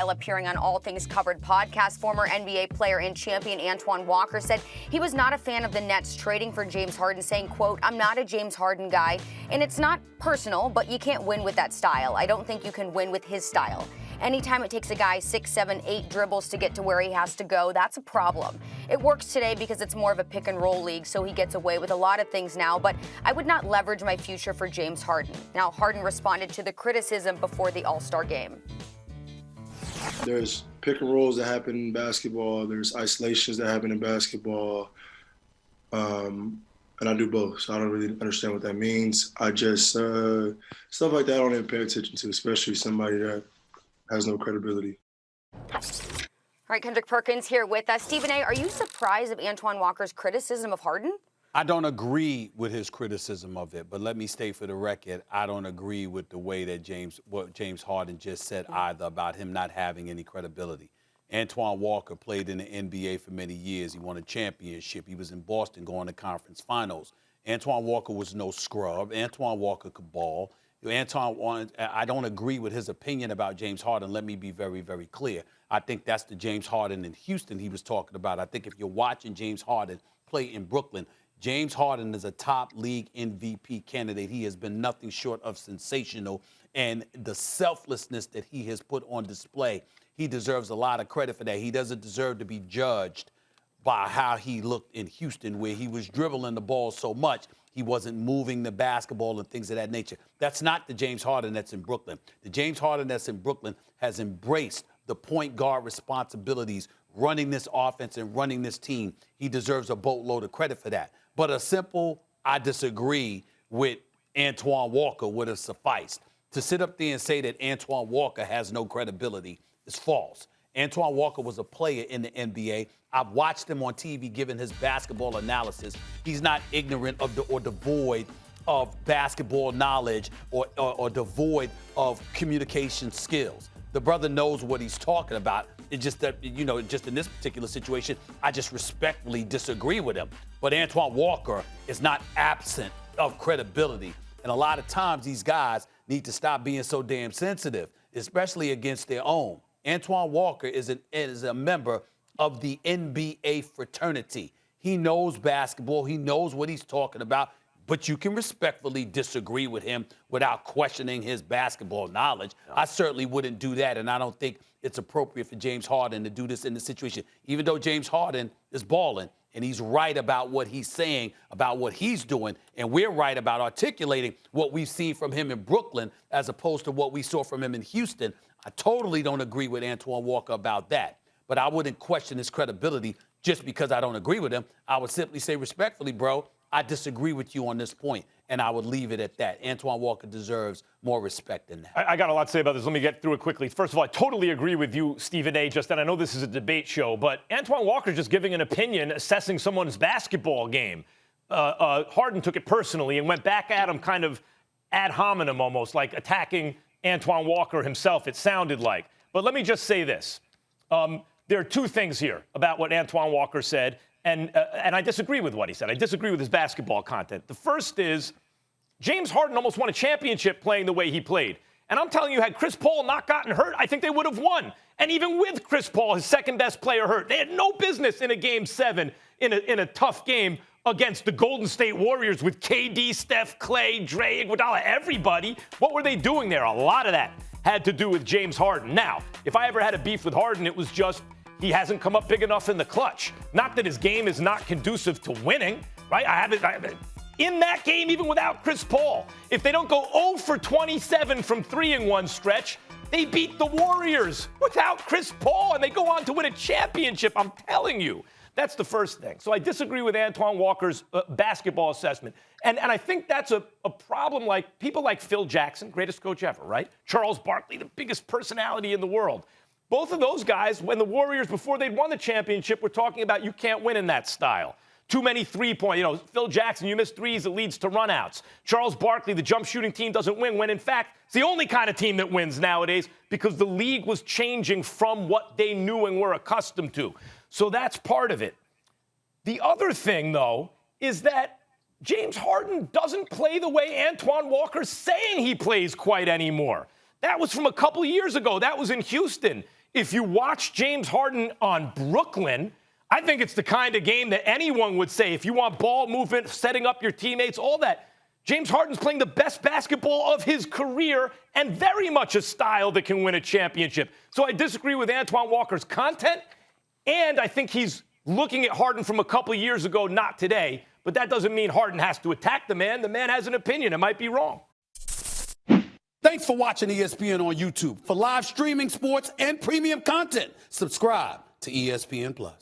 While appearing on All Things Covered podcast, former NBA player and champion Antoine Walker said he was not a fan of the Nets trading for James Harden, saying, quote, "I'm not a James Harden guy, and it's not personal, but you can't win with that style. I don't think you can win with his style. Anytime it takes a guy 6, 7, 8 dribbles to get to where he has to go, that's a problem. It works today because it's more of a pick and roll league, so he gets away with a lot of things now, but I would not leverage my future for James Harden." Now, Harden responded to the criticism before the All-Star game. There's pick and rolls that happen in basketball. There's isolations that happen in basketball. And I do both, so I don't really understand what that means. I just, stuff like that I don't even pay attention to, especially somebody that has no credibility. All right, Kendrick Perkins here with us. Stephen A., are you surprised of Antoine Walker's criticism of Harden? I don't agree with his criticism of it, but let me state for the record, I don't agree with the way that what James Harden just said either about him not having any credibility. Antoine Walker played in the NBA for many years. He won a championship. He was in Boston going to conference finals. Antoine Walker was no scrub. Antoine Walker could ball. I don't agree with his opinion about James Harden. Let me be very, very clear. I think that's the James Harden in Houston he was talking about. I think if you're watching James Harden play in Brooklyn, James Harden is a top league MVP candidate. He has been nothing short of sensational, and the selflessness that he has put on display, he deserves a lot of credit for that. He doesn't deserve to be judged by how he looked in Houston, where he was dribbling the ball so much he wasn't moving the basketball and things of that nature. That's not the James Harden that's in Brooklyn. The James Harden that's in Brooklyn has embraced the point guard responsibilities, running this offense and running this team. He deserves a boatload of credit for that. But a simple, I disagree with Antoine Walker would have sufficed. To sit up there and say that Antoine Walker has no credibility is false. Antoine Walker was a player in the NBA. I've watched him on TV giving his basketball analysis. He's not ignorant of or devoid of basketball knowledge or devoid of communication skills. The brother knows what he's talking about. It's just that, just in this particular situation, I just respectfully disagree with him. But Antoine Walker is not absent of credibility. And a lot of times these guys need to stop being so damn sensitive, especially against their own. Antoine Walker is a member of the NBA fraternity. He knows basketball. He knows what he's talking about. But you can respectfully disagree with him without questioning his basketball knowledge. I certainly wouldn't do that, and I don't think it's appropriate for James Harden to do this in this situation, even though James Harden is balling, and he's right about what he's saying, about what he's doing, and we're right about articulating what we've seen from him in Brooklyn as opposed to what we saw from him in Houston. I totally don't agree with Antoine Walker about that, but I wouldn't question his credibility just because I don't agree with him. I would simply say respectfully, bro, I disagree with you on this point, and I would leave it at that. Antoine Walker deserves more respect than that. I got a lot to say about this. Let me get through it quickly. First of all, I totally agree with you, Stephen A. And I know this is a debate show, but Antoine Walker just giving an opinion, assessing someone's basketball game. Harden took it personally and went back at him kind of ad hominem almost, like attacking Antoine Walker himself, it sounded like. But let me just say this. There are two things here about what Antoine Walker said. And I disagree with what he said. I disagree with his basketball content. The first is James Harden almost won a championship playing the way he played. And I'm telling you, had Chris Paul not gotten hurt, I think they would have won. And even with Chris Paul, his second best player, hurt, they had no business in a Game 7 in a tough game against the Golden State Warriors with KD, Steph, Clay, Dre, Iguodala, everybody. What were they doing there? A lot of that had to do with James Harden. Now, if I ever had a beef with Harden, it was just he hasn't come up big enough in the clutch. Not that his game is not conducive to winning, right? I haven't in that game, even without Chris Paul. If they don't go 0 for 27 from 3 in one stretch, they beat the Warriors without Chris Paul, and they go on to win a championship. I'm telling you. That's the first thing. So I disagree with Antoine Walker's basketball assessment. And I think that's a problem like people like Phil Jackson, greatest coach ever, right? Charles Barkley, the biggest personality in the world. Both of those guys, when the Warriors, before they'd won the championship, were talking about you can't win in that style. Too many three-point. Phil Jackson, you miss threes, it leads to runouts. Charles Barkley, the jump shooting team doesn't win, when in fact, it's the only kind of team that wins nowadays because the league was changing from what they knew and were accustomed to. So that's part of it. The other thing, though, is that James Harden doesn't play the way Antoine Walker's saying he plays quite anymore. That was from a couple years ago. That was in Houston. If you watch James Harden on Brooklyn, I think it's the kind of game that anyone would say, if you want ball movement, setting up your teammates, all that. James Harden's playing the best basketball of his career and very much a style that can win a championship. So I disagree with Antoine Walker's content, and I think he's looking at Harden from a couple of years ago, not today. But that doesn't mean Harden has to attack the man. The man has an opinion. It might be wrong. Thanks for watching ESPN on YouTube. For live streaming sports and premium content, subscribe to ESPN+.